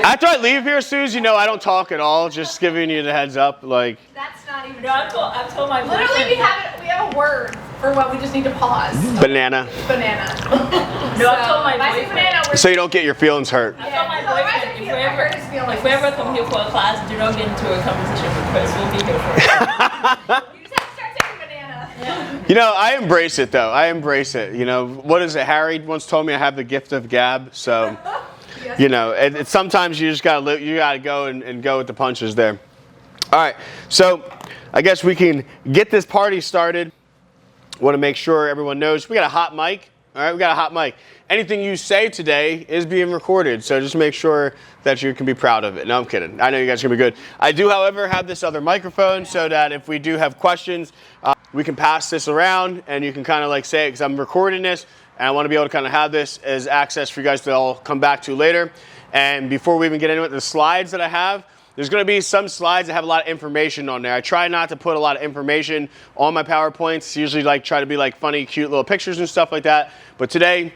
After I leave here, Suze, you know I don't talk at all. Just giving you the heads up, like. That's not even. No, I've told my boyfriend. Literally, we have a word for what we just need to pause. Banana. Banana. No, I've told my boyfriend. Banana, So you don't get your feelings hurt. I told my boyfriend, if we ever come here for a class, do not get into a conversation with Chris. We'll be here for it. You just have to start saying banana. Yeah. You know, I embrace it though. I embrace it. You know, what is it? Harry once told me I have the gift of gab. So, Yes. you know, it's sometimes you just gotta go and go with the punches there. All right, so I guess we can get this party started. Want to make sure everyone knows we got a hot mic. All right, we got a hot mic. Anything you say today is being recorded, so just make sure that you can be proud of it. No, I'm kidding. I know you guys are going to be good. I do, however, have this other microphone so that if we do have questions, we can pass this around and you can kind of like say it because I'm recording this and I want to be able to kind of have this as access for you guys to all come back to later. And before we even get into it, the slides that I have, there's going to be some slides that have a lot of information on there. I try not to put a lot of information on my PowerPoints. Usually like try to be like funny, cute little pictures and stuff like that. But today,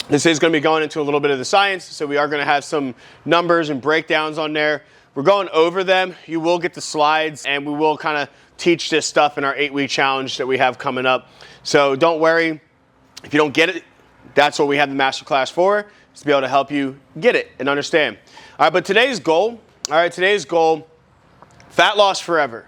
this is going to be going into a little bit of the science. So we are going to have some numbers and breakdowns on there. We're going over them. You will get the slides and we will kind of teach this stuff in our 8-week challenge that we have coming up. So don't worry. If you don't get it, that's what we have the masterclass for, is to be able to help you get it and understand. All right, but today's goal, fat loss forever.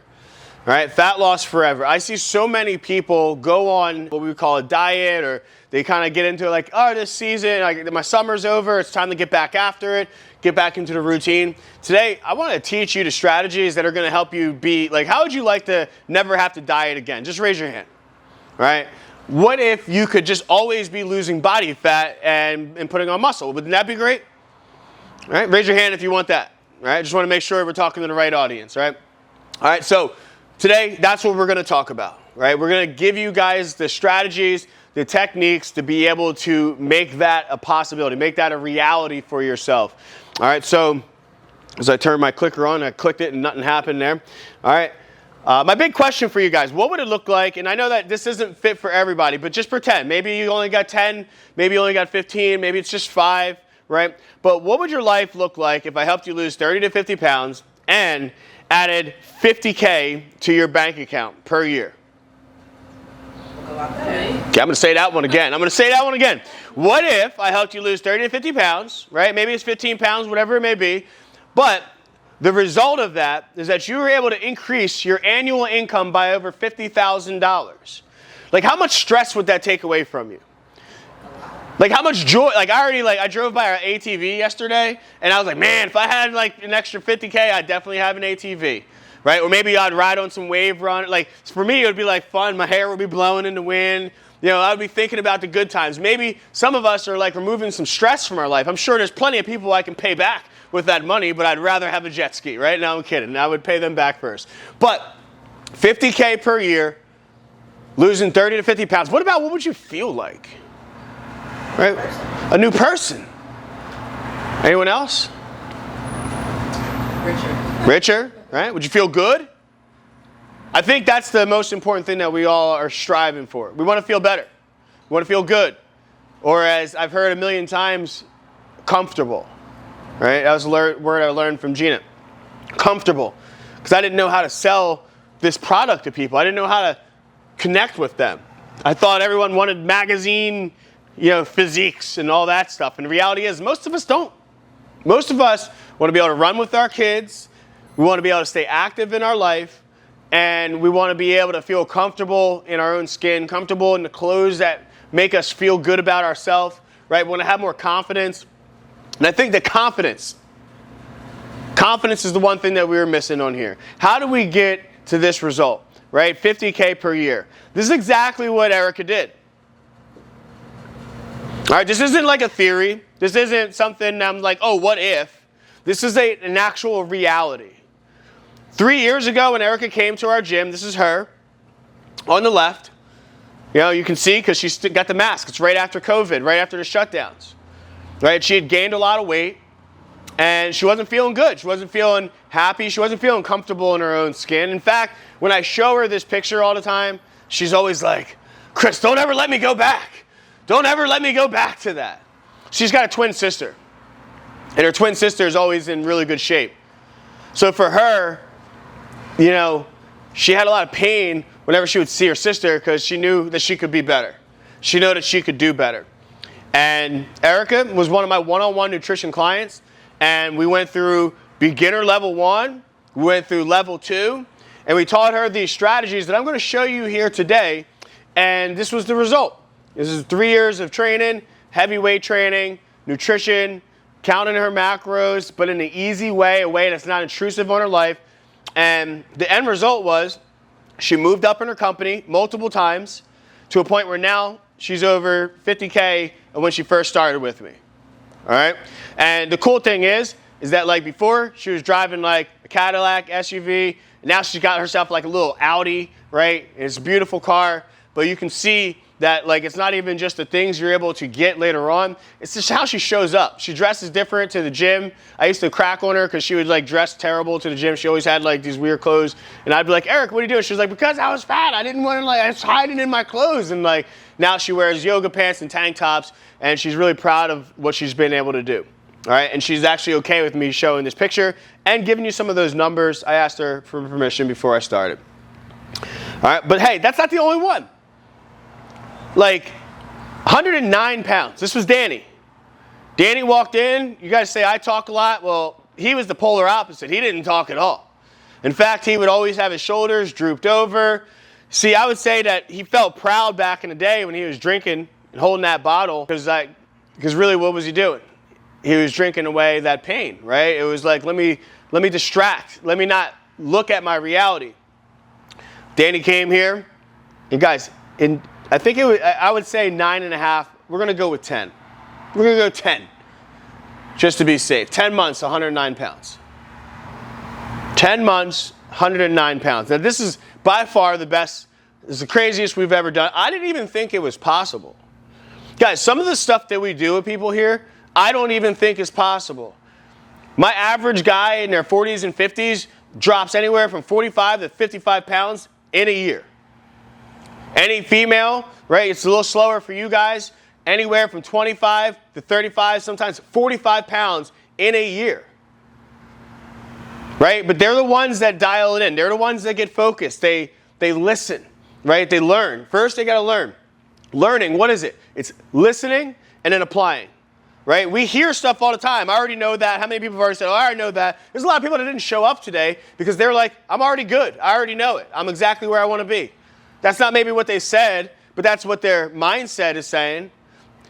All right, fat loss forever. I see so many people go on what we would call a diet, or they kind of get into like, oh, this season, like my summer's over, it's time to get back after it, get back into the routine. Today, I want to teach you the strategies that are going to help you be, like, how would you like to never have to diet again? Just raise your hand, all right? What if you could just always be losing body fat and putting on muscle? Wouldn't that be great? All right, raise your hand if you want that. All right, just want to make sure we're talking to the right audience, right? All right, so today, that's what we're going to talk about, right? We're going to give you guys the strategies, the techniques to be able to make that a possibility, make that a reality for yourself. All right, so as I turned my clicker on, I clicked it and nothing happened there. All right, my big question for you guys, what would it look like? And I know that this isn't fit for everybody, but just pretend. Maybe you only got 10, maybe you only got 15, maybe it's just 5, right? But what would your life look like if I helped you lose 30 to 50 pounds and added $50K to your bank account per year? Okay, I'm going to say that one again. What if I helped you lose 30 to 50 pounds, right? Maybe it's 15 pounds, whatever it may be. But the result of that is that you were able to increase your annual income by over $50,000. Like, how much stress would that take away from you? Like, how much joy? Like, I drove by our ATV yesterday, and I was like, man, if I had like an extra $50K, I'd definitely have an ATV, right? Or maybe I'd ride on some wave run. Like, for me, it would be like fun. My hair would be blowing in the wind. You know, I would be thinking about the good times. Maybe some of us are like removing some stress from our life. I'm sure there's plenty of people I can pay back with that money, but I'd rather have a jet ski, right? No, I'm kidding. I would pay them back first. But $50K per year, losing 30 to 50 pounds. What would you feel like? Right? A new person. Anyone else? Richer, right? Would you feel good? I think that's the most important thing that we all are striving for. We want to feel better. We want to feel good. Or as I've heard a million times, comfortable. Right? That was a word I learned from Gina. Comfortable. Because I didn't know how to sell this product to people. I didn't know how to connect with them. I thought everyone wanted magazine, physiques and all that stuff. And the reality is most of us don't. Most of us want to be able to run with our kids. We want to be able to stay active in our life. And we want to be able to feel comfortable in our own skin, comfortable in the clothes that make us feel good about ourselves, right? We want to have more confidence. And I think that confidence is the one thing that we were missing on here. How do we get to this result, right? $50K per year. This is exactly what Erica did. All right, this isn't like a theory. This isn't something I'm like, oh, what if? This is an actual reality. 3 years ago when Erica came to our gym, this is her on the left. You can see because she's got the mask. It's right after COVID, right after the shutdowns. Right? She had gained a lot of weight and she wasn't feeling good. She wasn't feeling happy. She wasn't feeling comfortable in her own skin. In fact, when I show her this picture all the time, she's always like, Chris, don't ever let me go back. Don't ever let me go back to that. She's got a twin sister. And her twin sister is always in really good shape. So for her, you know, she had a lot of pain whenever she would see her sister because she knew that she could be better. She knew that she could do better. And Erica was one of my one-on-one nutrition clients. And we went through beginner level 1, we went through level 2, and we taught her these strategies that I'm going to show you here today. And this was the result. This is 3 years of training, heavy weight training, nutrition, counting her macros, but in an easy way, a way that's not intrusive on her life. And the end result was she moved up in her company multiple times to a point where now she's over 50K when she first started with me. All right? And the cool thing is that like before she was driving like a Cadillac SUV, and now she's got herself like a little Audi, right? And it's a beautiful car, but you can see that like it's not even just the things you're able to get later on, it's just how she shows up. She dresses different to the gym. I used to crack on her because she would like dress terrible to the gym. She always had like these weird clothes, and I'd be like, Eric, what are you doing? She was like, because I was fat, I didn't want to, like, I was hiding in my clothes. And like now she wears yoga pants and tank tops, and she's really proud of what she's been able to do. All right, and she's actually okay with me showing this picture and giving you some of those numbers. I asked her for permission before I started. All right, but hey, that's not the only one. Like 109 pounds. This was Danny. Danny walked in. You guys say I talk a lot. Well, he was the polar opposite. He didn't talk at all. In fact, he would always have his shoulders drooped over. See, I would say that he felt proud back in the day when he was drinking and holding that bottle because really what was he doing? He was drinking away that pain, right? It was like, let me distract. Let me not look at my reality. Danny came here, and guys, I think I would say 9.5. We're going to go with 10. We're going to go 10, just to be safe. 10 months, 109 pounds. 10 months, 109 pounds. Now, this is by far the best. This is the craziest we've ever done. I didn't even think it was possible. Guys, some of the stuff that we do with people here, I don't even think is possible. My average guy in their 40s and 50s drops anywhere from 45 to 55 pounds in a year. Any female, right, it's a little slower for you guys, anywhere from 25 to 35, sometimes 45 pounds in a year. Right? But they're the ones that dial it in. They're the ones that get focused. They listen, right? They learn. First, they got to learn. Learning, what is it? It's listening and then applying. Right? We hear stuff all the time. I already know that. How many people have already said, oh, I already know that? There's a lot of people that didn't show up today because they're like, I'm already good. I already know it. I'm exactly where I want to be. That's not maybe what they said, but that's what their mindset is saying.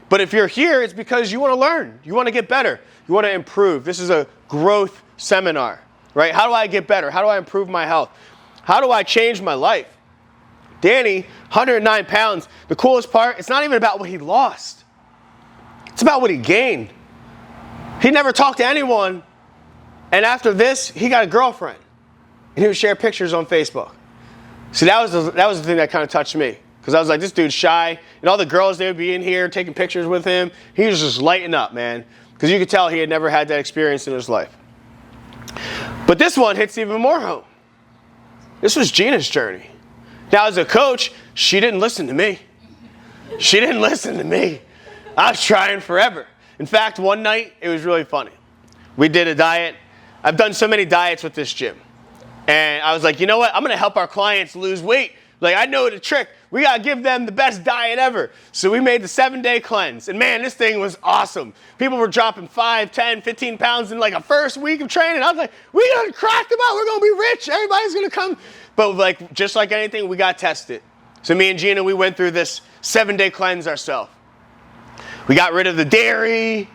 But if you're here, it's because you want to learn. You want to get better. You want to improve. This is a growth seminar, right? How do I get better? How do I improve my health? How do I change my life? Danny, 109 pounds. The coolest part, it's not even about what he lost. It's about what he gained. He never talked to anyone. And after this, he got a girlfriend. And he would share pictures on Facebook. See, that was the thing that kind of touched me. Because I was like, this dude's shy. And all the girls, they would be in here taking pictures with him. He was just lighting up, man. Because you could tell he had never had that experience in his life. But this one hits even more home. This was Gina's journey. Now, as a coach, she didn't listen to me. She didn't listen to me. I was trying forever. In fact, one night, it was really funny. We did a diet. I've done so many diets with this gym. And I was like, you know what? I'm going to help our clients lose weight. Like, I know the trick. We got to give them the best diet ever. So we made the 7-day cleanse. And man, this thing was awesome. People were dropping 5, 10, 15 pounds in like a first week of training. I was like, we got to crack them out. We're going to be rich. Everybody's going to come. But like, just like anything, we got tested. So me and Gina, we went through this 7-day cleanse ourselves. We got rid of the dairy,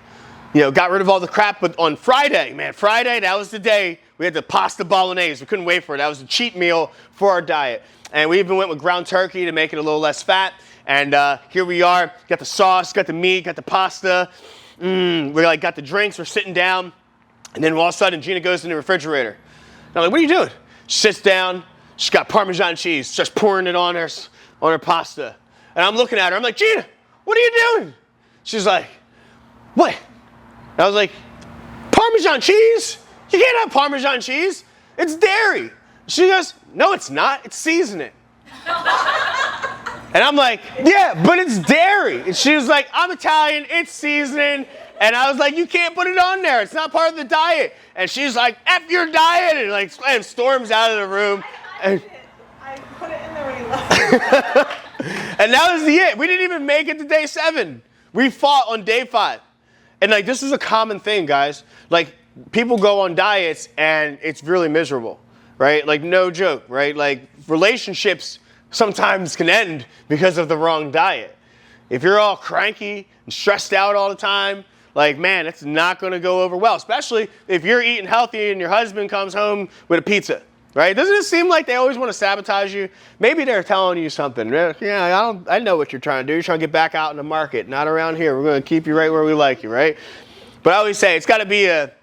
got rid of all the crap. But on Friday, that was the day we had the pasta bolognese. We couldn't wait for it. That was a cheat meal for our diet. And we even went with ground turkey to make it a little less fat. And here we are. Got the sauce, got the meat, got the pasta. We got the drinks. We're sitting down. And then all of a sudden, Gina goes in the refrigerator. And I'm like, what are you doing? She sits down. She's got Parmesan cheese. Starts pouring it on her pasta. And I'm looking at her. I'm like, Gina, what are you doing? She's like, what? And I was like, Parmesan cheese? You can't have Parmesan cheese. It's dairy. She goes, no, it's not. It's seasoning. And I'm like, yeah, but it's dairy. And she was like, I'm Italian. It's seasoning. And I was like, you can't put it on there. It's not part of the diet. And she's like, F your diet, and like and storms out of the room. And, I put it in there when he left. and that was it. We didn't even make it to day 7. We fought on day 5. And like, this is a common thing, guys. Like, people go on diets and it's really miserable, right? Like, no joke, right? Like, relationships sometimes can end because of the wrong diet. If you're all cranky and stressed out all the time, like, man, it's not going to go over well, especially if you're eating healthy and your husband comes home with a pizza, right? Doesn't it seem like they always want to sabotage you? Maybe they're telling you something. Yeah, I know what you're trying to do. You're trying to get back out in the market, not around here. We're going to keep you right where we like you, right? But I always say it's got to be a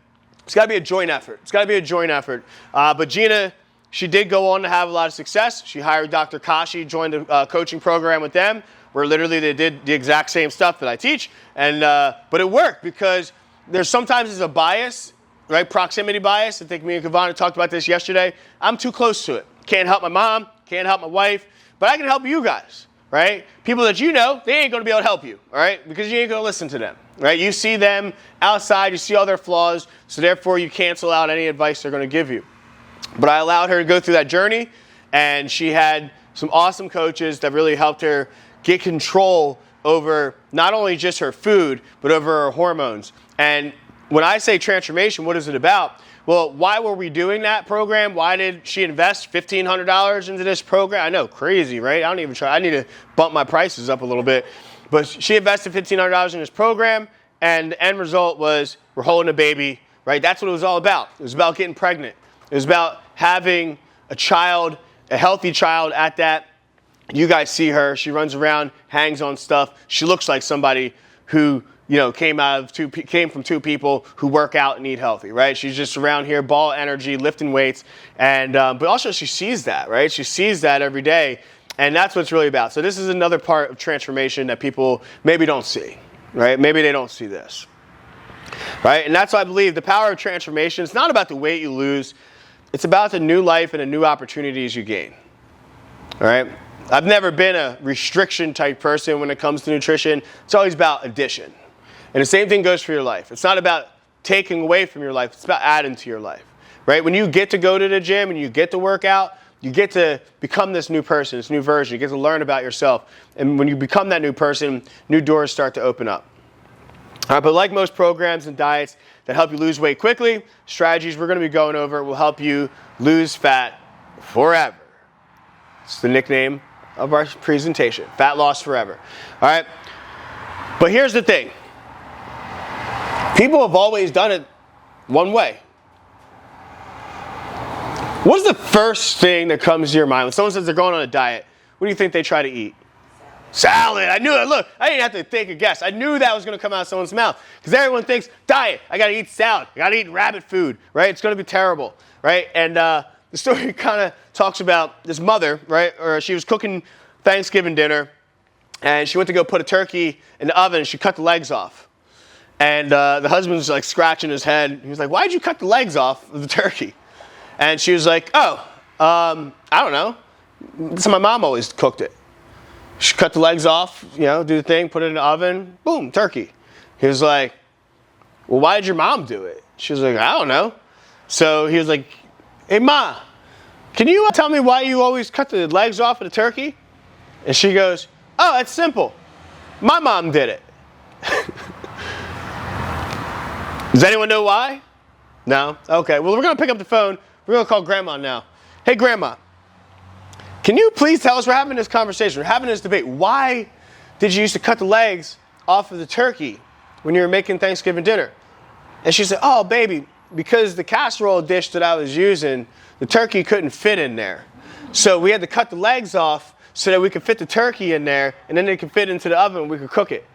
joint effort. It's got to be a joint effort. But Gina, she did go on to have a lot of success. She hired Dr. Kashi, joined a coaching program with them, where literally they did the exact same stuff that I teach. And but it worked because sometimes there's a bias, right? Proximity bias. I think me and Kavana talked about this yesterday. I'm too close to it. Can't help my mom, can't help my wife, but I can help you guys, right? People that you know, they ain't going to be able to help you, all right? Because you ain't going to listen to them, right? You see them outside, you see all their flaws, so therefore you cancel out any advice they're going to give you. But I allowed her to go through that journey, and she had some awesome coaches that really helped her get control over not only just her food, but over her hormones. And when I say transformation, what is it about? Well, why were we doing that program? Why did she invest $1,500 into this program? I know, crazy, right? I don't even try. I need to bump my prices up a little bit. But she invested $1,500 in this program, and the end result was we're holding a baby, right? That's what it was all about. It was about getting pregnant. It was about having a child, a healthy child at that. You guys see her. She runs around, hangs on stuff. She looks like somebody who, came from 2 people who work out and eat healthy, right? She's just around here, ball energy, lifting weights, and but also she sees that, right? She sees that every day, and that's what it's really about. So this is another part of transformation that people maybe don't see, right? Maybe they don't see this, right? And that's why I believe the power of transformation is not about the weight you lose. It's about the new life and the new opportunities you gain, all right? I've never been a restriction type person when it comes to nutrition. It's always about addition. And the same thing goes for your life. It's not about taking away from your life. It's about adding to your life, right? When you get to go to the gym and you get to work out, you get to become this new person, this new version. You get to learn about yourself. And when you become that new person, new doors start to open up. All right, but like most programs and diets that help you lose weight quickly, strategies we're going to be going over will help you lose fat forever. It's the nickname of our presentation, Fat Loss Forever. All right, but here's the thing. People have always done it one way. What's the first thing that comes to your mind when someone says they're going on a diet? What do you think they try to eat? Salad. I knew it. Look, I didn't have to take a guess. I knew that was going to come out of someone's mouth because everyone thinks diet. I got to eat salad. I got to eat rabbit food, right? It's going to be terrible, right? And the story kind of talks about this mother, right? Or she was cooking Thanksgiving dinner, and she went to go put a turkey in the oven, and she cut the legs off. And the husband was like scratching his head. He was like, "Why'd you cut the legs off of the turkey?" And she was like, "Oh, I don't know. So my mom always cooked it. She cut the legs off, do the thing, put it in the oven, boom, turkey." He was like, "Well, why did your mom do it?" She was like, "I don't know." So he was like, "Hey, Ma, can you tell me why you always cut the legs off of the turkey?" And she goes, "Oh, it's simple. My mom did it." Does anyone know why? No? Okay, well, we're going to pick up the phone. We're going to call Grandma now. Hey, Grandma, can you please tell us, we're having this conversation, we're having this debate. Why did you used to cut the legs off of the turkey when you were making Thanksgiving dinner? And she said, "Oh, baby, because the casserole dish that I was using, the turkey couldn't fit in there. So we had to cut the legs off so that we could fit the turkey in there, and then it could fit into the oven and we could cook it."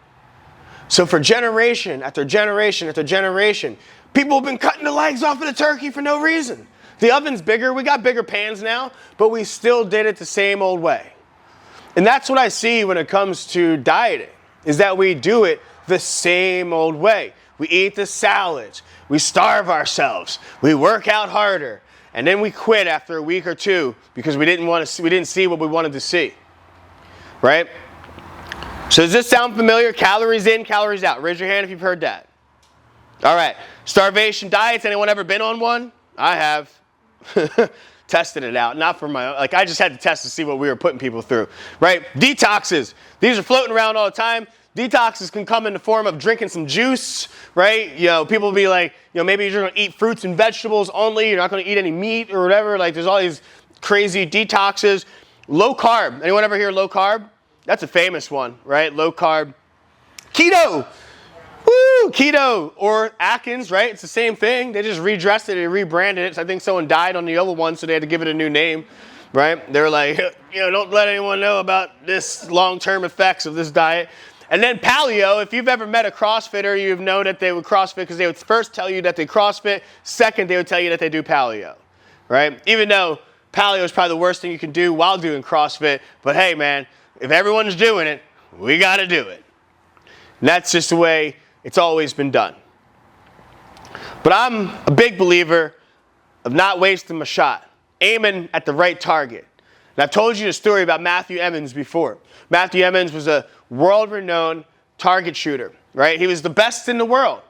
So for generation after generation after generation, people have been cutting the legs off of the turkey for no reason. The oven's bigger, we got bigger pans now, but we still did it the same old way. And that's what I see when it comes to dieting, is that we do it the same old way. We eat the salads, we starve ourselves, we work out harder, and then we quit after a week or two because we didn't see what we wanted to see, right? So does this sound familiar? Calories in, calories out. Raise your hand if you've heard that. All right, starvation diets. Anyone ever been on one? I have. Tested it out, not for my own, like I just had to test to see what we were putting people through, right? Detoxes. These are floating around all the time. Detoxes can come in the form of drinking some juice, right? You know, people will be like, you know, maybe you're going to eat fruits and vegetables only. You're not going to eat any meat or whatever. Like there's all these crazy detoxes. Low carb. Anyone ever hear low carb? That's a famous one, right? Low carb. Keto. Woo, keto or Atkins, right? It's the same thing. They just redressed it and rebranded it. So I think someone died on the other one, so they had to give it a new name, right? They're like, you know, don't let anyone know about this long-term effects of this diet. And then paleo, if you've ever met a CrossFitter, you've known that they would CrossFit because they would first tell you that they CrossFit. Second, they would tell you that they do paleo, right? Even though paleo is probably the worst thing you can do while doing CrossFit. But hey, man, if everyone's doing it, we got to do it. And that's just the way it's always been done. But I'm a big believer of not wasting my shot, aiming at the right target. And I've told you the story about Matthew Emmons before. Matthew Emmons was a world-renowned target shooter, right? He was the best in the world.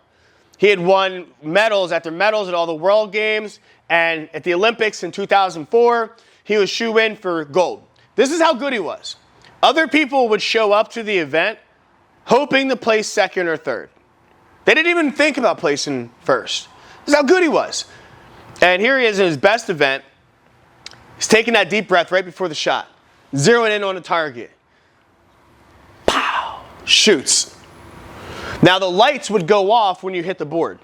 He had won medals after medals at all the world games, and at the Olympics in 2004, he was shoe-in for gold. This is how good he was. Other people would show up to the event hoping to place second or third. They didn't even think about placing first. This is how good he was. And here he is in his best event. He's taking that deep breath right before the shot, zeroing in on the target. Pow! Shoots. Now the lights would go off when you hit the board,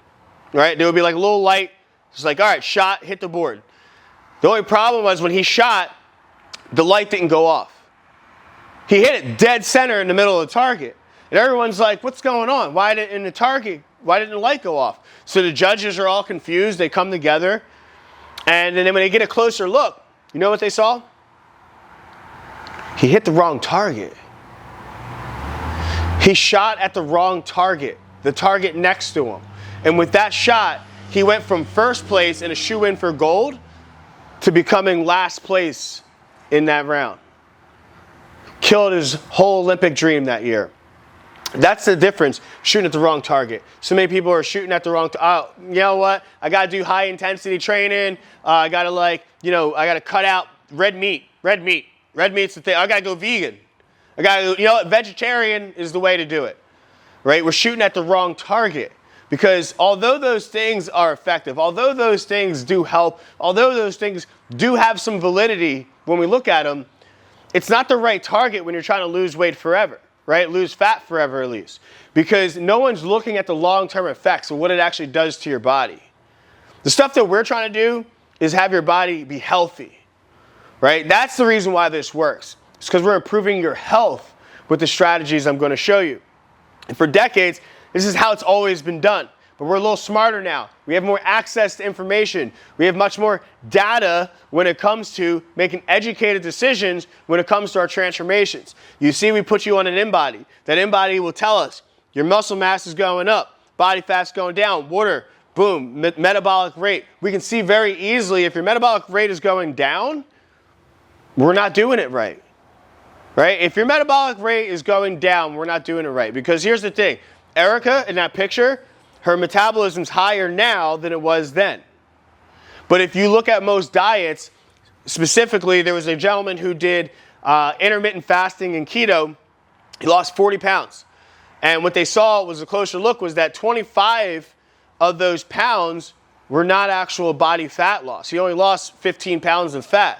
right? There would be like a little light. It's like, all right, shot, hit the board. The only problem was when he shot, the light didn't go off. He hit it dead center in the middle of the target. And everyone's like, what's going on? Why didn't the light go off? So the judges are all confused. They come together. And then when they get a closer look, you know what they saw? He hit the wrong target. He shot at the wrong target, the target next to him. And with that shot, he went from first place in a shoe-in for gold to becoming last place in that round. Killed his whole Olympic dream that year. That's the difference, shooting at the wrong target. So many people are shooting at the wrong you know what? I got to do high intensity training. I got to I got to cut out red meat. Red meat's the thing. I got to go vegan. I got to, you know what? Vegetarian is the way to do it, right? We're shooting at the wrong target because although those things are effective, although those things do help, although those things do have some validity when we look at them, it's not the right target when you're trying to lose weight forever. Right? Lose fat forever at least. Because no one's looking at the long-term effects of what it actually does to your body. The stuff that we're trying to do is have your body be healthy. Right? That's the reason why this works. It's because we're improving your health with the strategies I'm going to show you. And for decades, this is how it's always been done. But we're a little smarter now. We have more access to information. We have much more data when it comes to making educated decisions when it comes to our transformations. You see, we put you on an InBody. That InBody will tell us your muscle mass is going up, body fat's going down, water, boom, metabolic rate. We can see very easily if your metabolic rate is going down, we're not doing it right. Right? If your metabolic rate is going down, we're not doing it right. Because here's the thing. Erica, in that picture, her metabolism's higher now than it was then. But if you look at most diets, specifically, there was a gentleman who did intermittent fasting and keto. He lost 40 pounds. And what they saw was a closer look was that 25 of those pounds were not actual body fat loss. He only lost 15 pounds of fat.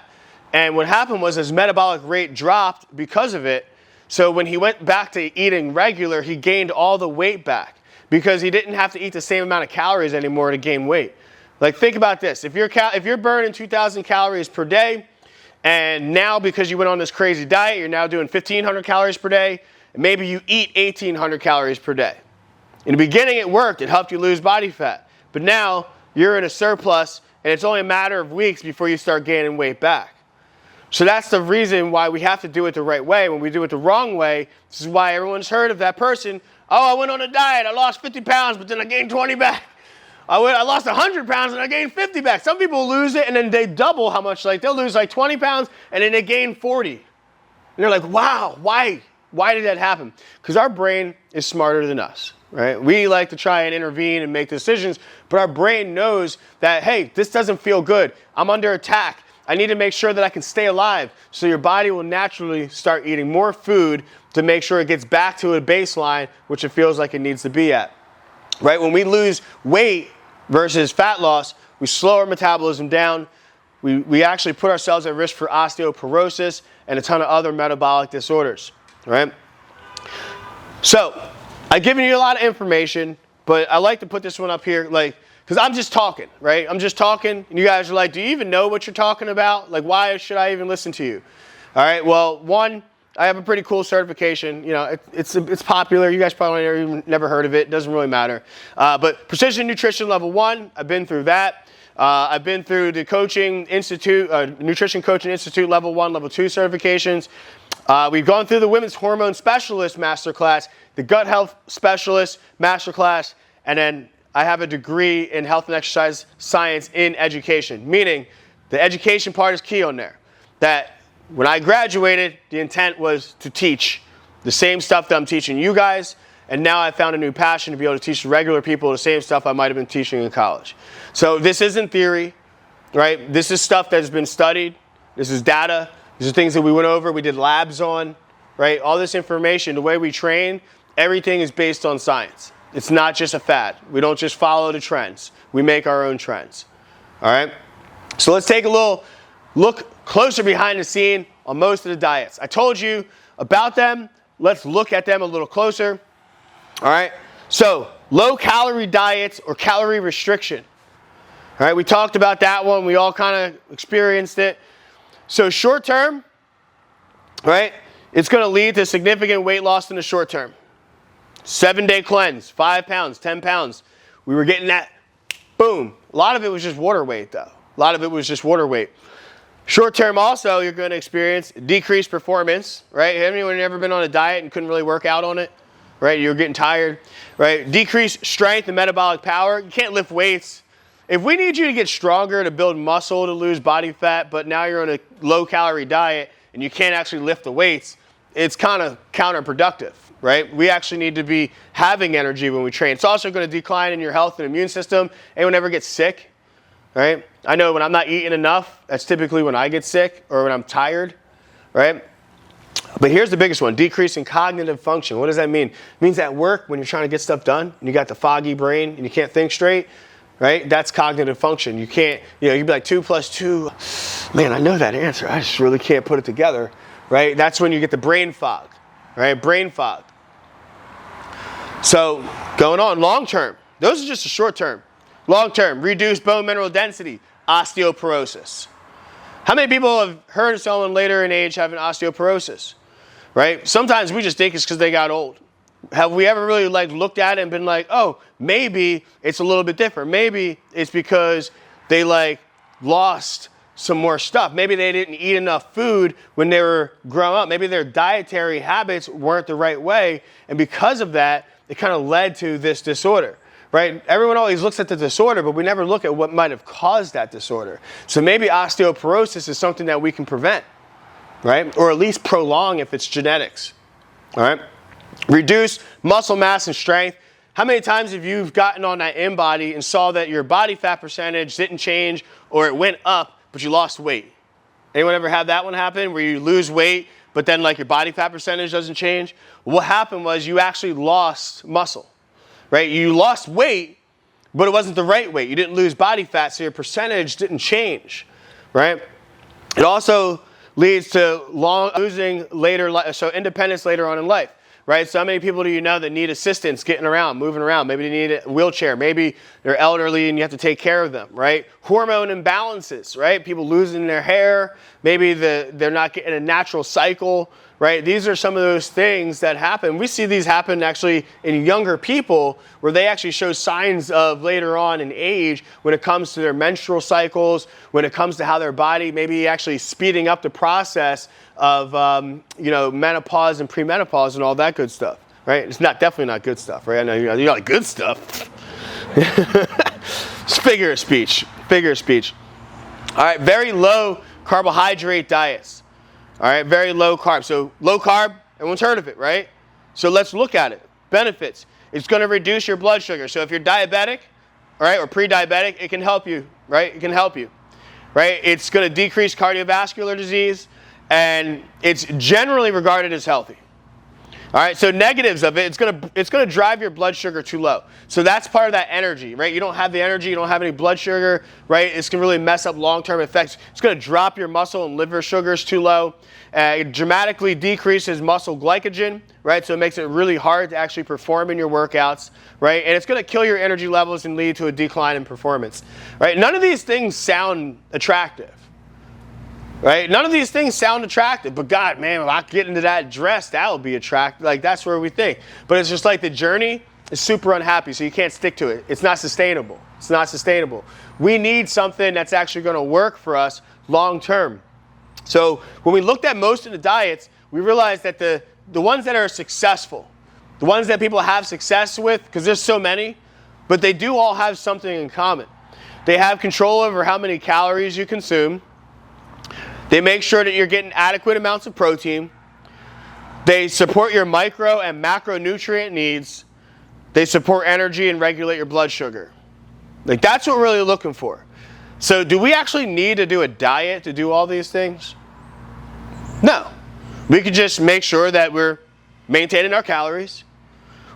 And what happened was his metabolic rate dropped because of it. So when he went back to eating regular, he gained all the weight back, because he didn't have to eat the same amount of calories anymore to gain weight. Like, think about this. If you're burning 2,000 calories per day, and now because you went on this crazy diet, you're now doing 1,500 calories per day, and maybe you eat 1,800 calories per day. In the beginning, it worked. It helped you lose body fat. But now, you're in a surplus, and it's only a matter of weeks before you start gaining weight back. So that's the reason why we have to do it the right way. When we do it the wrong way, this is why everyone's heard of that person. Oh, I went on a diet, I lost 50 pounds, but then I gained 20 back. I lost 100 pounds and I gained 50 back. Some people lose it and then they double how much, like they'll lose like 20 pounds and then they gain 40. And they're like, wow, why did that happen? Because our brain is smarter than us. right? We like to try and intervene and make decisions, but our brain knows that, hey, this doesn't feel good. I'm under attack. I need to make sure that I can stay alive. So your body will naturally start eating more food to make sure it gets back to a baseline, which it feels like it needs to be at, right? When we lose weight versus fat loss, we slow our metabolism down. We actually put ourselves at risk for osteoporosis and a ton of other metabolic disorders, right? So I've given you a lot of information, but I like to put this one up here, like, because I'm just talking, right? I'm just talking, and you guys are like, do you even know what you're talking about? Like, why should I even listen to you? All right, well, one, I have a pretty cool certification. You know, it's popular. You guys probably never heard of it. It doesn't really matter. But Precision Nutrition Level 1, I've been through that. I've been through the Coaching Institute, Nutrition Coaching Institute Level 1, Level 2 certifications. We've gone through the Women's Hormone Specialist Masterclass, the Gut Health Specialist Masterclass, and then I have a degree in Health and Exercise Science in Education, meaning the education part is key on there. That when I graduated, the intent was to teach the same stuff that I'm teaching you guys, and now I found a new passion to be able to teach regular people the same stuff I might have been teaching in college. So this isn't theory, right? This is stuff that has been studied. This is data. These are things that we went over, we did labs on, right? All this information, the way we train, everything is based on science. It's not just a fad. We don't just follow the trends. We make our own trends, all right? So let's take a little look closer behind the scene on most of the diets. I told you about them. Let's look at them a little closer, all right? So low-calorie diets or calorie restriction, all right? We talked about that one. We all kind of experienced it. So short term, right, it's going to lead to significant weight loss in the short term. 7-day cleanse, 5 pounds, 10 pounds. We were getting that, boom. A lot of it was just water weight, though. A lot of it was just water weight. Short term also, you're going to experience decreased performance, right? Have anyone ever been on a diet and couldn't really work out on it, right? You're getting tired, right? Decreased strength and metabolic power. You can't lift weights. If we need you to get stronger, to build muscle, to lose body fat, but now you're on a low-calorie diet and you can't actually lift the weights, it's kind of counterproductive, right? We actually need to be having energy when we train. It's also going to decline in your health and immune system. Anyone ever get sick, right? I know when I'm not eating enough, that's typically when I get sick or when I'm tired, right? But here's the biggest one, decrease in cognitive function. What does that mean? It means at work when you're trying to get stuff done and you got the foggy brain and you can't think straight, right? That's cognitive function. You can't, you'd be like 2 + 2. Man, I know that answer. I just really can't put it together, right? That's when you get the brain fog, right? Brain fog. So going on long term, those are just the short term. Long term, reduced bone mineral density, osteoporosis. How many people have heard of someone later in age having osteoporosis, right? Sometimes we just think it's because they got old. Have we ever really looked at it and been like, oh, maybe it's a little bit different. Maybe it's because they lost some more stuff. Maybe they didn't eat enough food when they were growing up. Maybe their dietary habits weren't the right way. And because of that, it kind of led to this disorder, right? Everyone always looks at the disorder, but we never look at what might have caused that disorder. So maybe osteoporosis is something that we can prevent, right? Or at least prolong if it's genetics, all right? Reduce muscle mass and strength. How many times have you gotten on that InBody and saw that your body fat percentage didn't change or it went up, but you lost weight? Anyone ever have that one happen where you lose weight, but then your body fat percentage doesn't change? What happened was you actually lost muscle, right? You lost weight, but it wasn't the right weight. You didn't lose body fat, so your percentage didn't change, right? It also leads to losing later, so independence later on in life. Right? So how many people do you know that need assistance getting around, moving around? Maybe they need a wheelchair. Maybe they're elderly and you have to take care of them, right? Hormone imbalances, right? People losing their hair. Maybe they're not getting a natural cycle, right? These are some of those things that happen. We see these happen actually in younger people where they actually show signs of later on in age when it comes to their menstrual cycles, when it comes to how their body maybe actually speeding up the process of menopause and premenopause and all that good stuff, right? It's definitely not good stuff, right? I know you like good stuff. It's figure of speech. All right, very low carbohydrate diets. All right, very low carb. So low carb, everyone's heard of it, right? So let's look at it. Benefits. It's going to reduce your blood sugar. So if you're diabetic, all right, or pre-diabetic, it can help you, right? It can help you, right? It's going to decrease cardiovascular disease, and it's generally regarded as healthy. All right, so negatives of it, it's gonna drive your blood sugar too low. So that's part of that energy, right? You don't have the energy, you don't have any blood sugar, right? It's gonna really mess up long-term effects. It's gonna drop your muscle and liver sugars too low. It dramatically decreases muscle glycogen, right? So it makes it really hard to actually perform in your workouts, right? And it's gonna kill your energy levels and lead to a decline in performance, right? None of these things sound attractive. Right? None of these things sound attractive, but God, man, if I get into that dress, that would be attractive. Like, that's where we think. But it's just like the journey is super unhappy, so you can't stick to it. It's not sustainable. It's not sustainable. We need something that's actually going to work for us long term. So when we looked at most of the diets, we realized that the ones that are successful, the ones that people have success with, because there's so many, but they do all have something in common. They have control over how many calories you consume. They make sure that you're getting adequate amounts of protein. They support your micro and macronutrient needs. They support energy and regulate your blood sugar. Like, that's what we're really looking for. So do we actually need to do a diet to do all these things? No. We could just make sure that we're maintaining our calories.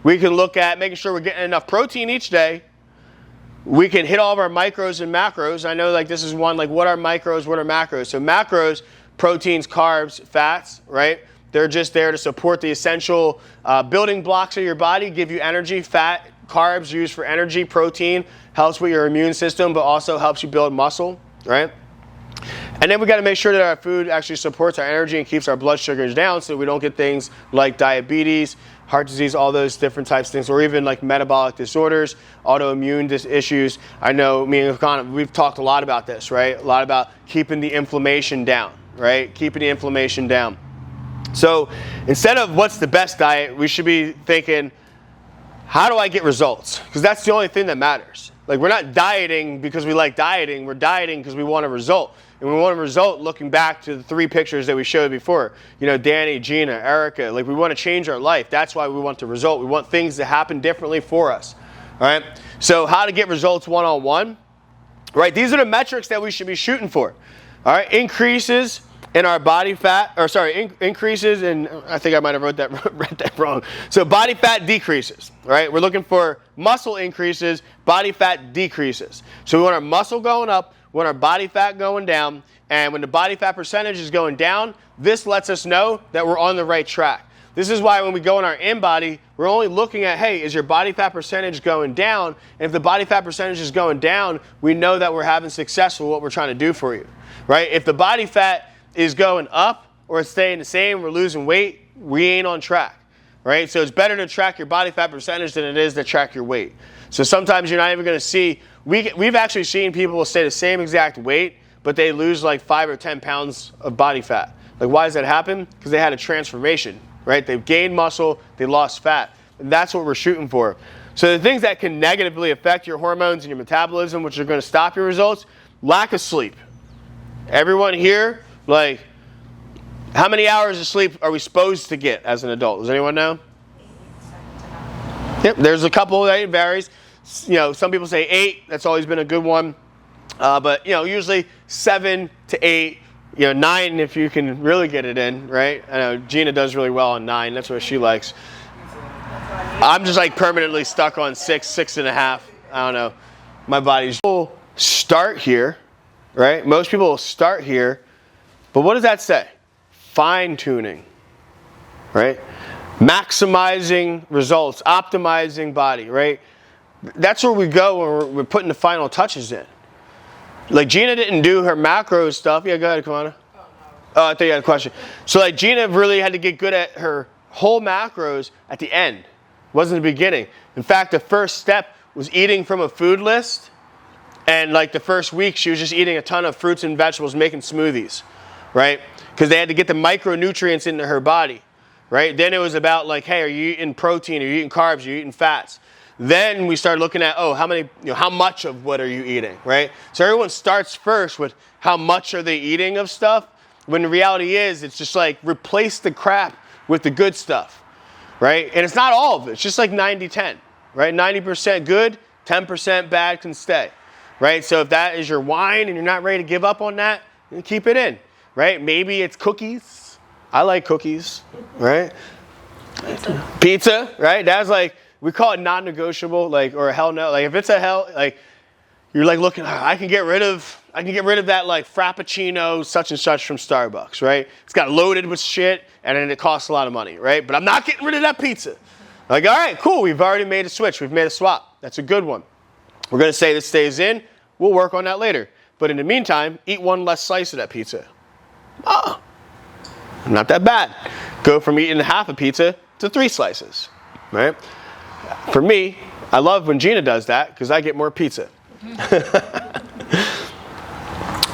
We can look at making sure we're getting enough protein each day. We can hit all of our micros and macros. I know, like, this is one, like, what are micros, what are macros? So macros, proteins, carbs, fats, right? They're just there to support the essential building blocks of your body, give you energy. Fat, carbs used for energy. Protein helps with your immune system, but also helps you build muscle, right? And then we got to make sure that our food actually supports our energy and keeps our blood sugars down so we don't get things like diabetes, heart disease, all those different types of things, or even like metabolic disorders, autoimmune issues. I know me and Connor, we've talked a lot about this, right? A lot about keeping the inflammation down, right? Keeping the inflammation down. So instead of what's the best diet, we should be thinking, how do I get results? Because that's the only thing that matters. Like, we're not dieting because we like dieting. We're dieting because we want a result. And we want a result looking back to the 3 pictures that we showed before. You know, Danny, Gina, Erica. Like, we want to change our life. That's why we want the result. We want things to happen differently for us. All right? So how to get results one-on-one. Right? These are the metrics that we should be shooting for. All right? Increases in our body fat, increases in, I think I might have read that wrong. So body fat decreases, right? We're looking for muscle increases, body fat decreases. So we want our muscle going up, we want our body fat going down, and when the body fat percentage is going down, this lets us know that we're on the right track. This is why when we go in our in-body, we're only looking at, hey, is your body fat percentage going down? And if the body fat percentage is going down, we know that we're having success with what we're trying to do for you, right? If the body fat is going up or it's staying the same, we're losing weight, we ain't on track, right? So it's better to track your body fat percentage than it is to track your weight. So sometimes you're not even going to see, we've actually seen people stay the same exact weight, but they lose like 5 or 10 pounds of body fat. Like, why does that happen? Because they had a transformation, right? They've gained muscle, they lost fat. And that's what we're shooting for. So the things that can negatively affect your hormones and your metabolism, which are going to stop your results, lack of sleep. Everyone here, like, how many hours of sleep are we supposed to get as an adult? Does anyone know? Yep, there's a couple that it varies. You know, some people say 8. That's always been a good one. But, you know, usually 7 to 8. You know, 9 if you can really get it in, right? I know Gina does really well on 9. That's what she likes. I'm just like permanently stuck on 6, 6.5. I don't know. My body's. People start here, right? Most people will start here. But what does that say? Fine-tuning, right? Maximizing results, optimizing body, right? That's where we go when we're putting the final touches in. Like, Gina didn't do her macro stuff. Yeah, go ahead, Kamana. Oh, I thought you had a question. So, like, Gina really had to get good at her whole macros at the end. It wasn't the beginning. In fact, the first step was eating from a food list. And, like, the first week, she was just eating a ton of fruits and vegetables, making smoothies. Right? Because they had to get the micronutrients into her body, right? Then it was about, like, hey, are you eating protein? Are you eating carbs? Are you eating fats? Then we started looking at, oh, how much of what are you eating, right? So everyone starts first with how much are they eating of stuff, when the reality is it's just like replace the crap with the good stuff, right? And it's not all of it. It's just like 90-10, right? 90% good, 10% bad can stay, right? So if that is your wine and you're not ready to give up on that, then keep it in, right? Maybe it's cookies. I like cookies, right? Pizza, right? That's like, we call it non-negotiable, like, or a hell no. Like if it's a hell, like you're like looking, I can get rid of that like Frappuccino such and such from Starbucks, right? It's got loaded with shit and then it costs a lot of money, right? But I'm not getting rid of that pizza. Like, all right, cool. We've already made a switch. We've made a swap. That's a good one. We're going to say this stays in. We'll work on that later. But in the meantime, eat one less slice of that pizza. Ah, not that bad. Go from eating half a pizza to 3 slices, right? For me, I love when Gina does that because I get more pizza.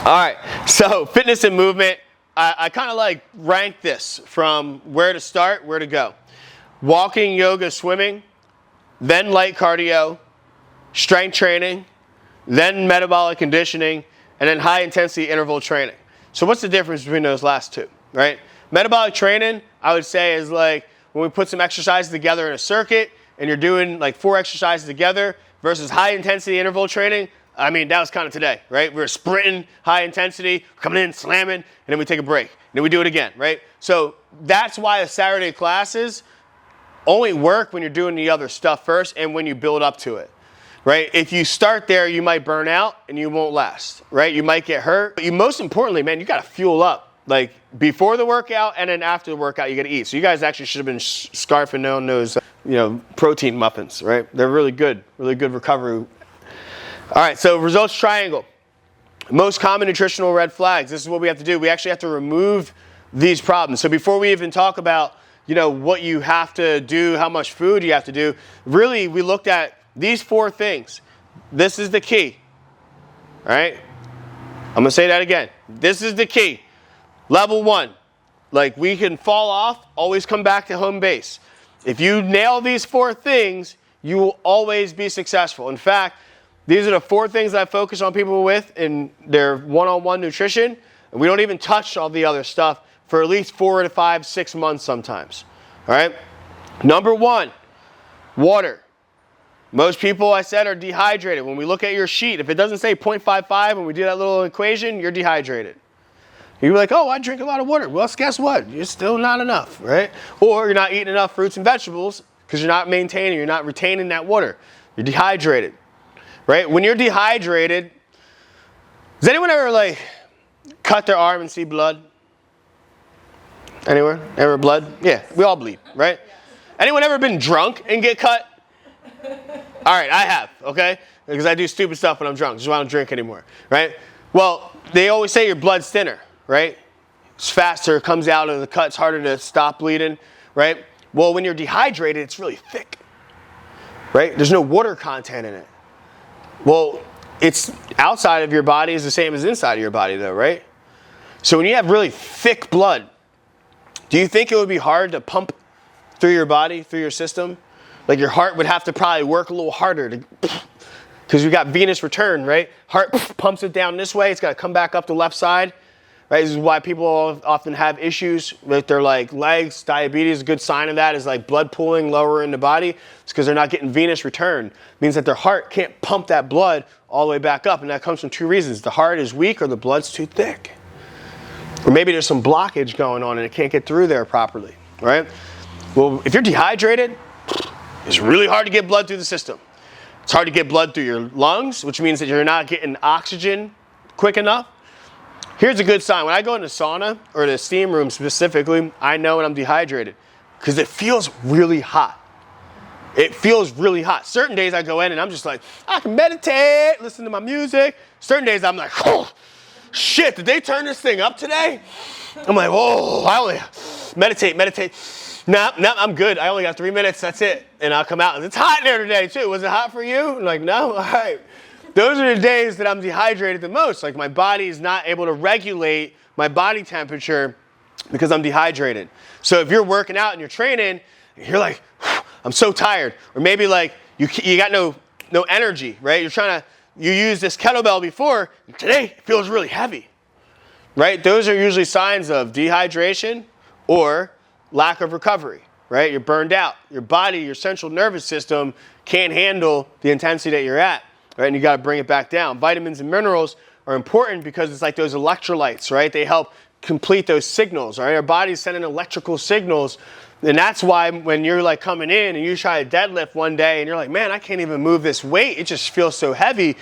All right, so fitness and movement, I kind of like rank this from where to start, where to go. Walking, yoga, swimming, then light cardio, strength training, then metabolic conditioning, and then high intensity interval training. So what's the difference between those last two, right? Metabolic training, I would say, is like when we put some exercises together in a circuit and you're doing like 4 exercises together versus high intensity interval training. I mean, that was kind of today, right? We were sprinting, high intensity, coming in, slamming, and then we take a break. And then we do it again, right? So that's why the Saturday classes only work when you're doing the other stuff first and when you build up to it, right? If you start there, you might burn out and you won't last, right? You might get hurt. But most importantly, man, you got to fuel up. Like before the workout and then after the workout, you got to eat. So you guys actually should have been scarfing on those, protein muffins, right? They're really good recovery. All right, so results triangle. Most common nutritional red flags. This is what we have to do. We actually have to remove these problems. So before we even talk about, what you have to do, how much food you have to do, really we looked at these 4 things. This is the key. All right? I'm going to say that again. This is the key. Level 1. Like we can fall off, always come back to home base. If you nail these 4 things, you will always be successful. In fact, these are the 4 things that I focus on people with in their one-on-one nutrition. And we don't even touch all the other stuff for at least 4 to 5, 6 months sometimes. All right? Number 1, water. Most people, I said, are dehydrated. When we look at your sheet, if it doesn't say 0.55 when we do that little equation, you're dehydrated. You're like, oh, I drink a lot of water. Well, guess what? You're still not enough, right? Or you're not eating enough fruits and vegetables because you're not maintaining, you're not retaining that water. You're dehydrated, right? When you're dehydrated, does anyone ever cut their arm and see blood? Anyone? Ever blood? Yeah, we all bleed, right? Anyone ever been drunk and get cut? All right, I have, okay? Because I do stupid stuff when I'm drunk. Just why I don't drink anymore, right? Well, they always say your blood's thinner, right? It's faster, it comes out of the cut, it's harder to stop bleeding, right? Well, when you're dehydrated, it's really thick, right? There's no water content in it. Well, it's outside of your body is the same as inside of your body though, right? So when you have really thick blood, do you think it would be hard to pump through your body, through your system? Like your heart would have to probably work a little harder because you got venous return, right? Heart pumps it down this way. It's got to come back up the left side, right? This is why people often have issues with their legs. Diabetes, a good sign of that is blood pooling lower in the body. It's because they're not getting venous return. It means that their heart can't pump that blood all the way back up. And that comes from 2 reasons. The heart is weak or the blood's too thick. Or maybe there's some blockage going on and it can't get through there properly, right? Well, if you're dehydrated, it's really hard to get blood through the system. It's hard to get blood through your lungs, which means that you're not getting oxygen quick enough. Here's a good sign. When I go in the sauna or the steam room specifically, I know when I'm dehydrated because it feels really hot. It feels really hot. Certain days I go in and I'm just like, I can meditate, listen to my music. Certain days I'm like, oh, shit, did they turn this thing up today? I'm like, oh, I only meditate. No, I'm good. I only got 3 minutes. That's it. And I'll come out. And it's hot in there today, too. Was it hot for you? I'm like, no? All right. Those are the days that I'm dehydrated the most. My body is not able to regulate my body temperature because I'm dehydrated. So if you're working out and you're training, you're like, I'm so tired. Or maybe you got no energy, right? You used this kettlebell before. And today it feels really heavy, right? Those are usually signs of dehydration or lack of recovery, right? You're burned out. Your body, your central nervous system can't handle the intensity that you're at, right? And you got to bring it back down. Vitamins and minerals are important because it's like those electrolytes, right? They help complete those signals, right? Our body's sending electrical signals. And that's why when you're like coming in and you try to deadlift one day and you're like, man, I can't even move this weight. It just feels so heavy.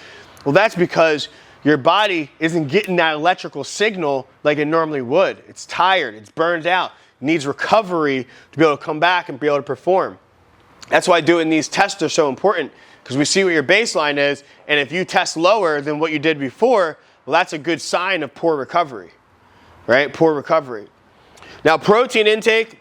Well, that's because your body isn't getting that electrical signal like it normally would. It's tired, it's burned out, it needs recovery to be able to come back and be able to perform. That's why doing these tests are so important, because we see what your baseline is, and if you test lower than what you did before, well, that's a good sign of poor recovery, right? Poor recovery. Now, protein intake,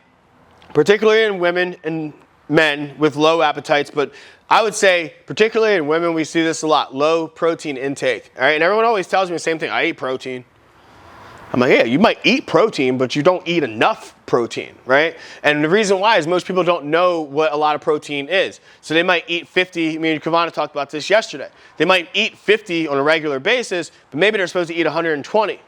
particularly in women and men with low appetites, but I would say particularly in women, we see this a lot, low protein intake. All right, and everyone always tells me the same thing, I eat protein. I'm like, yeah, you might eat protein, but you don't eat enough protein, right? And the reason why is most people don't know what a lot of protein is. So they might eat 50, me and Kavana talked about this yesterday. They might eat 50 on a regular basis, but maybe they're supposed to eat 120.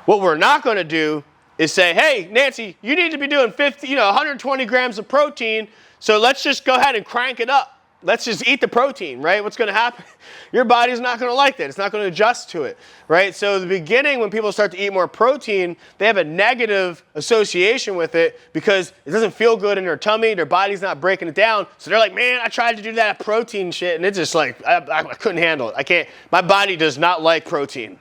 What we're not gonna do is say, hey, Nancy, you need to be doing 120 grams of protein, so let's just go ahead and crank it up. Let's just eat the protein, right? What's going to happen? Your body's not going to like that. It's not going to adjust to it, right? So in the beginning, when people start to eat more protein, they have a negative association with it because it doesn't feel good in their tummy. Their body's not breaking it down. So they're like, man, I tried to do that protein shit, and it's just like, I couldn't handle it. I can't. My body does not like protein.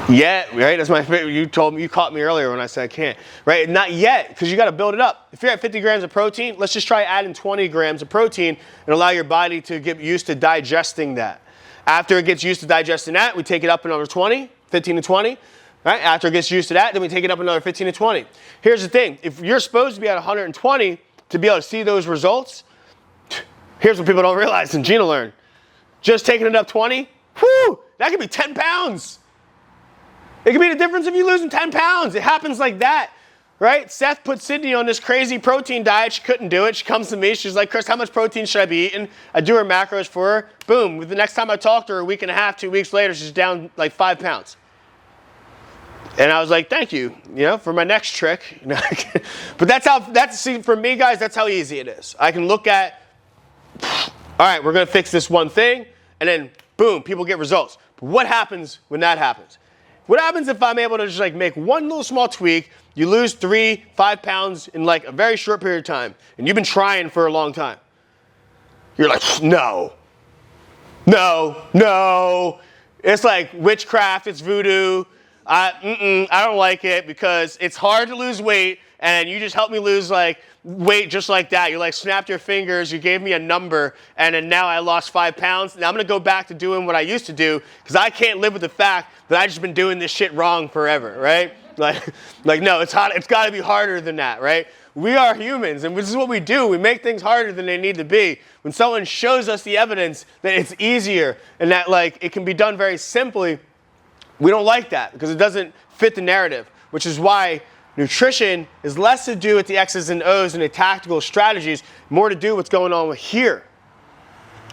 Yet, right? That's my favorite. You caught me earlier when I said I can't, right? Not yet, because you got to build it up. If you're at 50 grams of protein, let's just try adding 20 grams of protein and allow your body to get used to digesting that. After it gets used to digesting that, we take it up another 20, 15 to 20, right? After it gets used to that, then we take it up another 15 to 20. Here's the thing. If you're supposed to be at 120 to be able to see those results, here's what people don't realize in Gina Learn. Just taking it up 20, whew, that could be 10 pounds. It could be the difference if you're losing 10 pounds. It happens like that, right? Seth put Sydney on this crazy protein diet. She couldn't do it. She comes to me. She's like, Chris, how much protein should I be eating? I do her macros for her. Boom. The next time I talked to her, a week and a half, 2 weeks later, she's down like 5 pounds. And I was like, thank you, for my next trick. But see, for me, guys, that's how easy it is. I can look at, all right, we're going to fix this one thing, and then boom, people get results. But what happens when that happens? What happens if I'm able to just like make one little small tweak, you lose 3-5 pounds in like a very short period of time, and you've been trying for a long time? You're like, no. It's like witchcraft, it's voodoo. I don't like it because it's hard to lose weight, and you just helped me lose like weight just like that. You like snapped your fingers, you gave me a number, and then now I lost 5 pounds. Now I'm gonna go back to doing what I used to do because I can't live with the fact that I've just been doing this shit wrong forever, right? Like no, it's gotta be harder than that, right? We are humans, and this is what we do. We make things harder than they need to be. When someone shows us the evidence that it's easier and that like it can be done very simply, we don't like that because it doesn't fit the narrative, which is why nutrition is less to do with the X's and O's and the tactical strategies, more to do what's going on with here,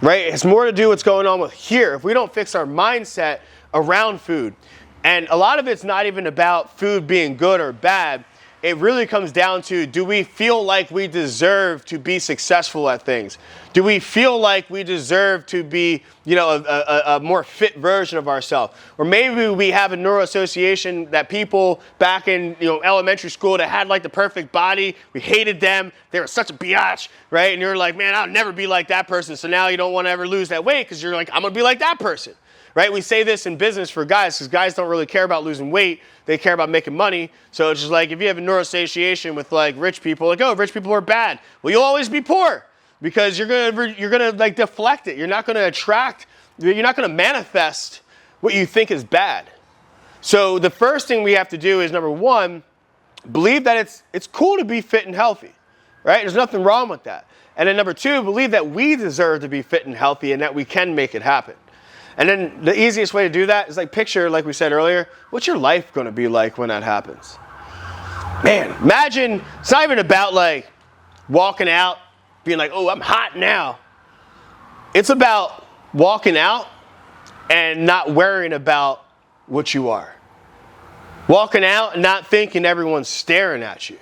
right? It's more to do what's going on with here. If we don't fix our mindset around food, and a lot of it's not even about food being good or bad, it really comes down to, do we feel like we deserve to be successful at things? Do we feel like we deserve to be, a more fit version of ourselves? Or maybe we have a neuroassociation that people back in, elementary school that had like the perfect body, we hated them, they were such a biatch, right? And you're like, man, I'll never be like that person. So now you don't want to ever lose that weight because you're like, I'm gonna be like that person. Right? We say this in business for guys because guys don't really care about losing weight. They care about making money. So it's just like if you have a neuroassociation with like rich people, like, oh, rich people are bad. Well, you'll always be poor because you're gonna like deflect it. You're not gonna attract. You're not gonna manifest what you think is bad. So the first thing we have to do is, number one, believe that it's cool to be fit and healthy. Right? There's nothing wrong with that. And then number two, believe that we deserve to be fit and healthy and that we can make it happen. And then the easiest way to do that is like picture, like we said earlier, what's your life going to be like when that happens? Man, imagine, it's not even about like walking out, being like, oh, I'm hot now. It's about walking out and not worrying about what you are. Walking out and not thinking everyone's staring at you.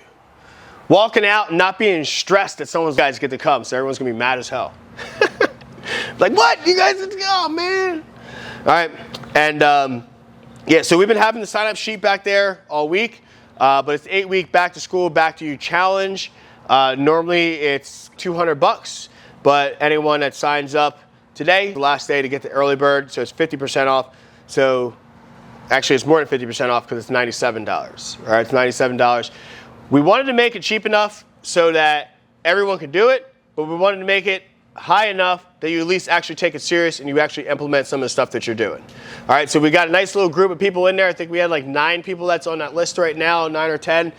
Walking out and not being stressed that someone's guys get to come, so everyone's gonna be mad as hell. Like, what? You guys, oh man. All right, and yeah, so we've been having the sign-up sheet back there all week, but it's 8-week back to school, back to you challenge. Normally it's $200, but anyone that signs up today, the last day to get the early bird, so it's 50% off. So actually it's more than 50% off because it's $97. All right, it's $97. We wanted to make it cheap enough so that everyone could do it, but we wanted to make it high enough that you at least actually take it serious and you actually implement some of the stuff that you're doing. All right, so we got a nice little group of people in there. I think we had like 9 people that's on that list right now, 9 or 10.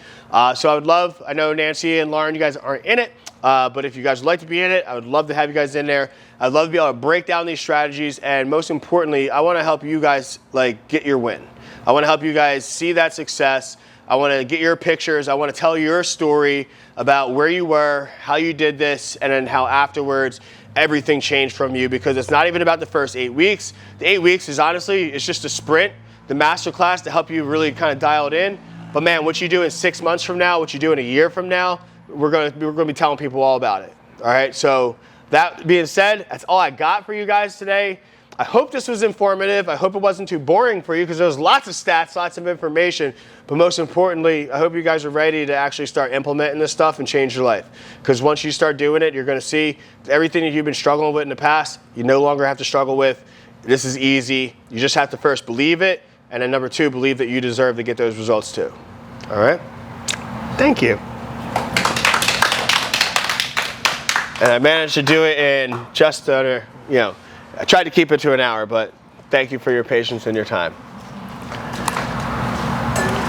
So I would love, I know Nancy and Lauren, you guys aren't in it, but if you guys would like to be in it, I would love to have you guys in there. I'd love to be able to break down these strategies, and most importantly, I want to help you guys like get your win. I want to help you guys see that success. I want to get your pictures. I want to tell your story about where you were, how you did this, and then how afterwards everything changed from you, because it's not even about the first 8 weeks. The 8 weeks is honestly, it's just a sprint, the masterclass to help you really kind of dial it in. But man, what you do in 6 months from now, what you do in a year from now, we're gonna be telling people all about it. All right, so that being said, that's all I got for you guys today. I hope this was informative. I hope it wasn't too boring for you, because there was lots of stats, lots of information. But most importantly, I hope you guys are ready to actually start implementing this stuff and change your life. Because once you start doing it, you're going to see everything that you've been struggling with in the past, you no longer have to struggle with. This is easy. You just have to first believe it. And then number 2, believe that you deserve to get those results too. All right? Thank you. And I managed to do it in just under, I tried to keep it to an hour, but thank you for your patience and your time.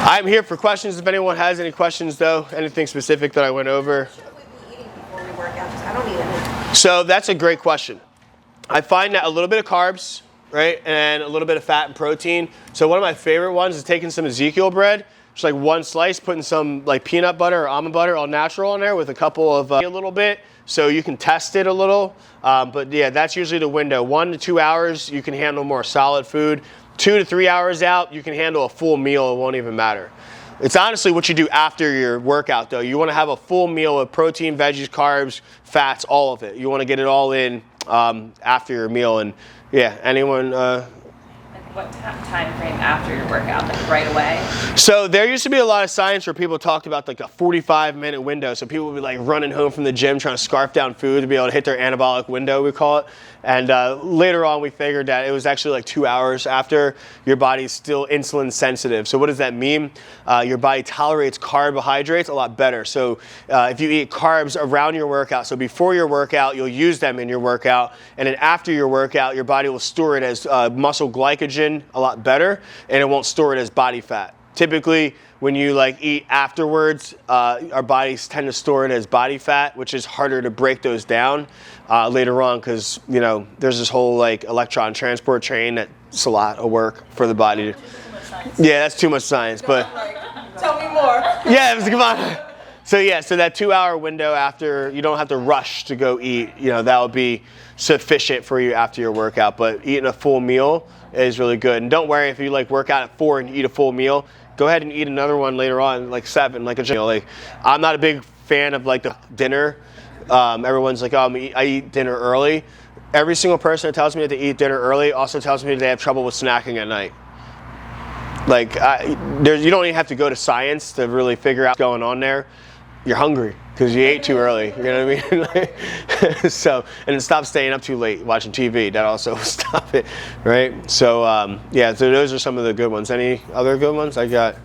I'm here for questions. If anyone has any questions, though, anything specific that I went over. What should we be eating before we work out? Because I don't eat anything. So that's a great question. I find that a little bit of carbs, right, and a little bit of fat and protein. So one of my favorite ones is taking some Ezekiel bread, just like one slice, putting some like peanut butter or almond butter, all natural, on there with a couple of a little bit, so you can test it a little. But yeah, that's usually the window. 1 to 2 hours, you can handle more solid food. 2 to 3 hours out, you can handle a full meal. It won't even matter. It's honestly what you do after your workout, though. You want to have a full meal of protein, veggies, carbs, fats, all of it. You want to get it all in after your meal. And yeah, anyone? What time frame after your workout? Like right away? So there used to be a lot of science where people talked about like a 45-minute window. So people would be like running home from the gym trying to scarf down food to be able to hit their anabolic window, we call it. And later on, we figured that it was actually like 2 hours after your body's still insulin sensitive. So what does that mean? Your body tolerates carbohydrates a lot better. So if you eat carbs around your workout, so before your workout, you'll use them in your workout. And then after your workout, your body will store it as muscle glycogen a lot better, and it won't store it as body fat. Typically, when you like eat afterwards, our bodies tend to store it as body fat, which is harder to break those down later on, because there's this whole like electron transport chain that's a lot of work for the body. Yeah, that's too much science, but Tell me more. yeah, come on. So yeah, so that 2 hour window after, you don't have to rush to go eat. That would be sufficient for you after your workout. But eating a full meal is really good. And don't worry if you like work out at 4 and you eat a full meal. Go ahead and eat another one later on, like 7, like a like. I'm not a big fan of like the dinner. Everyone's like, oh, I eat dinner early. Every single person that tells me that they eat dinner early also tells me that they have trouble with snacking at night. Like, you don't even have to go to science to really figure out what's going on there. You're hungry because you ate too early. You know what I mean? So, and then stop staying up too late watching TV. That also will stop it, right? So, yeah. So those are some of the good ones. Any other good ones? I got.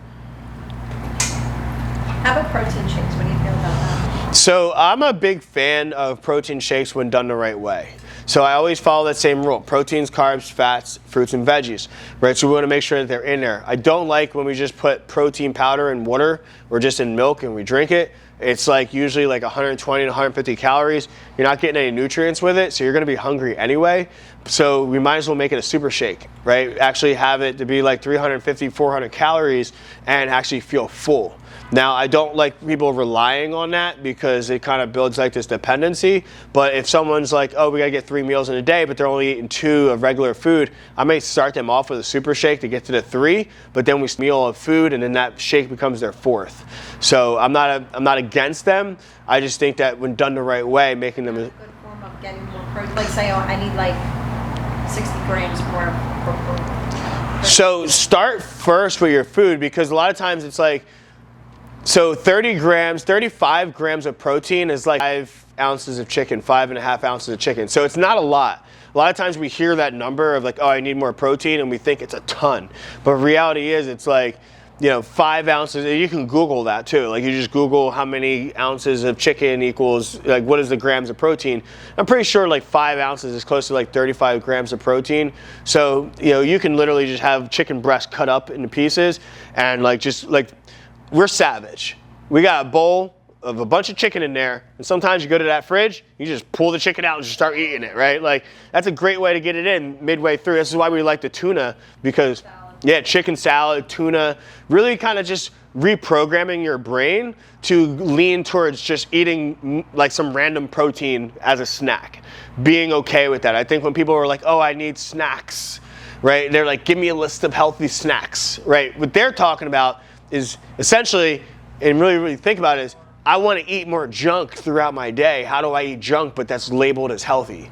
How about protein shakes? What do you feel about that? So I'm a big fan of protein shakes when done the right way. So I always follow that same rule: proteins, carbs, fats, fruits, and veggies, right? So we want to make sure that they're in there. I don't like when we just put protein powder in water or just in milk and we drink it. it's like usually like 120 to 150 calories. You're not getting any nutrients with it, so you're gonna be hungry anyway. So we might as well make it a super shake, right? Actually have it to be like 350, 400 calories and actually feel full. Now, I don't like people relying on that because it kind of builds like this dependency. But if someone's like, oh, we gotta get 3 meals in a day, but they're only eating 2 of regular food, I may start them off with a super shake to get to the 3, but then we meal of food, and then that shake becomes their 4th. So I'm not against them. I just think that when done the right way, making them Good form of getting more protein. Like say, oh, I need like 60 grams more protein. So start first with your food, because a lot of times it's like, so 35 grams of protein is like 5 ounces of chicken, 5.5 ounces of chicken. So it's not a lot. A lot of times we hear that number of like, oh, I need more protein, and we think it's a ton. But reality is it's like, 5 ounces. You can Google that too. Like you just Google how many ounces of chicken equals, like what is the grams of protein. I'm pretty sure like 5 ounces is close to like 35 grams of protein. So, you can literally just have chicken breast cut up into pieces and we're savage. We got a bowl of a bunch of chicken in there, and sometimes you go to that fridge, you just pull the chicken out and just start eating it, right? Like that's a great way to get it in midway through. This is why we like the tuna, because chicken salad, tuna, really kind of just reprogramming your brain to lean towards just eating like some random protein as a snack. Being okay with that. I think when people are like, oh, I need snacks, right? They're like, give me a list of healthy snacks, right? What they're talking about is essentially, and really think about it, is I want to eat more junk throughout my day. How do I eat junk but that's labeled as healthy,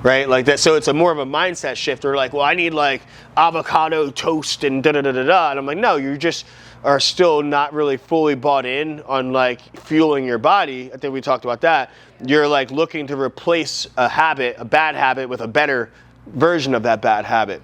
right? Like that. So it's a more of a mindset shift. Or like, well, I need like avocado toast and da da da da da. And I'm like, no, you just are still not really fully bought in on like fueling your body. I think we talked about that. You're like looking to replace a bad habit with a better version of that bad habit.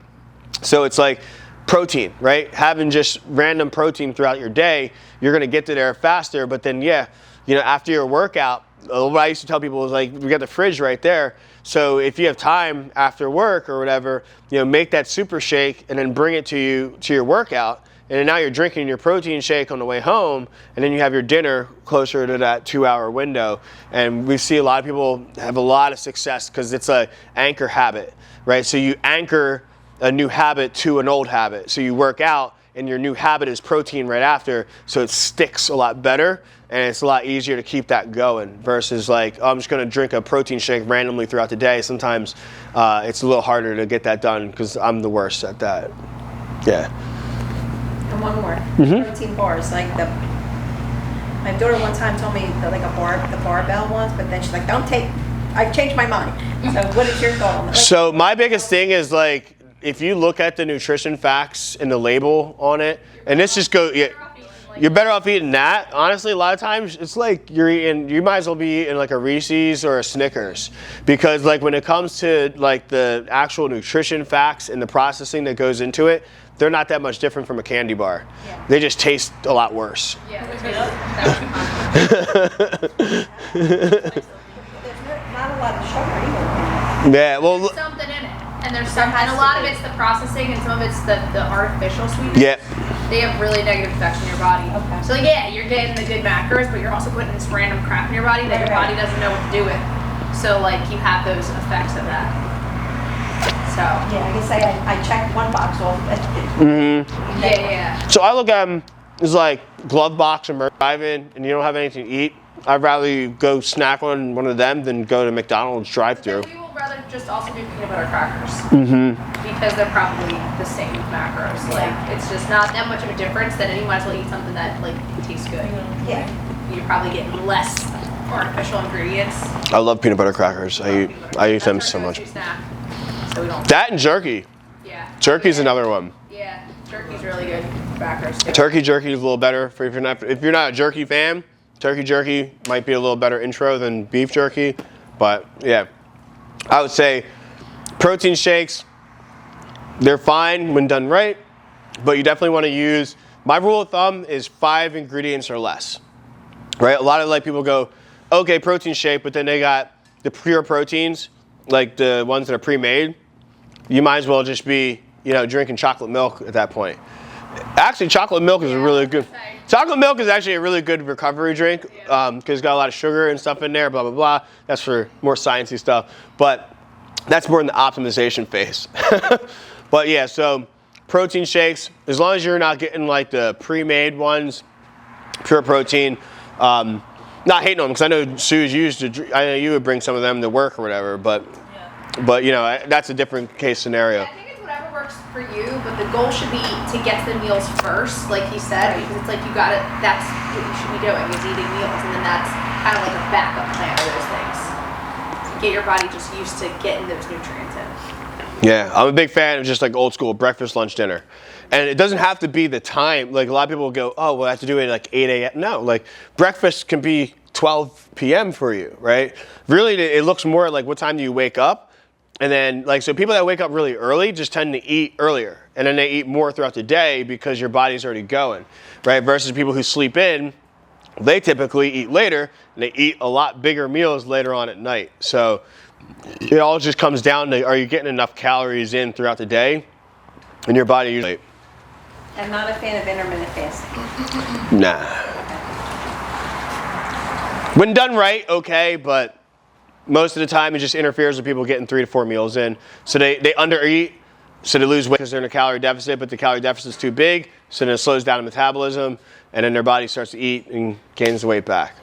So it's like protein, right? Having just random protein throughout your day, you're gonna get to there faster. But then, after your workout, what I used to tell people was like, we got the fridge right there. So if you have time after work or whatever, make that super shake and then bring it to your workout. And then now you're drinking your protein shake on the way home, and then you have your dinner closer to that 2-hour window. And we see a lot of people have a lot of success because it's a anchor habit, right? So you anchor a new habit to an old habit. So you work out and your new habit is protein right after, so it sticks a lot better and it's a lot easier to keep that going versus like, oh, I'm just gonna drink a protein shake randomly throughout the day. Sometimes it's a little harder to get that done because I'm the worst at that. Yeah. And one more, protein bars. Like my daughter one time told me the barbell ones, but then she's like, I've changed my mind. So what is your thought on that? So my biggest thing is like, if you look at the nutrition facts and the label on it, and this just you're better off eating that. Honestly, a lot of times it's like you might as well be eating like a Reese's or a Snickers, because like when it comes to like the actual nutrition facts and the processing that goes into it, they're not that much different from a candy bar. Yeah. They just taste a lot worse. Yeah, There's not a lot of sugar either. Yeah, well, there's something in it. And there's some, and a lot of it's the processing, and some of it's the artificial sweetness. Yeah. They have really negative effects on your body. Okay. So you're getting the good macros, but you're also putting this random crap in your body that your body doesn't know what to do with. So like you have those effects of that. So I can say I checked one box off. Yeah. So I look at them as like glove box and drive-in, and you don't have anything to eat. I'd rather you go snack on one of them than go to McDonald's drive-thru. We will rather just also do peanut butter crackers because they're probably the same macros. Like it's just not that much of a difference. That you might as well eat something that like tastes good. Yeah. You're probably getting less artificial ingredients. I love peanut butter crackers. I eat them so much. Snack, so we don't. That and jerky. Yeah. Jerky's another one. Yeah, jerky's really good. Crackers too. Turkey jerky is a little better for if you're not a jerky fan. Turkey jerky might be a little better intro than beef jerky, but yeah, I would say protein shakes, they're fine when done right, but you definitely want to use, my rule of thumb is 5 ingredients or less, right? A lot of like people go, okay, protein shake, but then they got the pure proteins, like the ones that are pre-made. You might as well just be, drinking chocolate milk at that point. Actually, chocolate milk is a really good. Chocolate milk is actually a really good recovery drink because it's got a lot of sugar and stuff in there. Blah blah blah. That's for more sciencey stuff, but that's more in the optimization phase. But yeah, so protein shakes, as long as you're not getting like the pre-made ones, pure protein. Not hating on them because I know Sue's I know you would bring some of them to work or whatever, but you know that's a different case scenario. I think it's whatever works for you, but the goal should be to get to the meals first, like he said, because it's like you got it. That's what you should be doing is eating meals, and then that's kind of like a backup plan for those things. To get your body just used to getting those nutrients in. Yeah, I'm a big fan of just like old school breakfast, lunch, dinner. And it doesn't have to be the time. Like a lot of people go, oh, well, I have to do it at like 8 a.m. No, like breakfast can be 12 p.m. for you, right? Really, it looks more like what time do you wake up? And then like, so people that wake up really early just tend to eat earlier. And then they eat more throughout the day because your body's already going, right? Versus people who sleep in, they typically eat later and they eat a lot bigger meals later on at night. So it all just comes down to, are you getting enough calories in throughout the day? And your body usually... I'm not a fan of intermittent fasting. Nah. When done right, okay, but most of the time it just interferes with people getting 3 to 4 meals in. So they undereat, so they lose weight because they're in a calorie deficit, but the calorie deficit is too big, so then it slows down the metabolism, and then their body starts to eat and gains the weight back.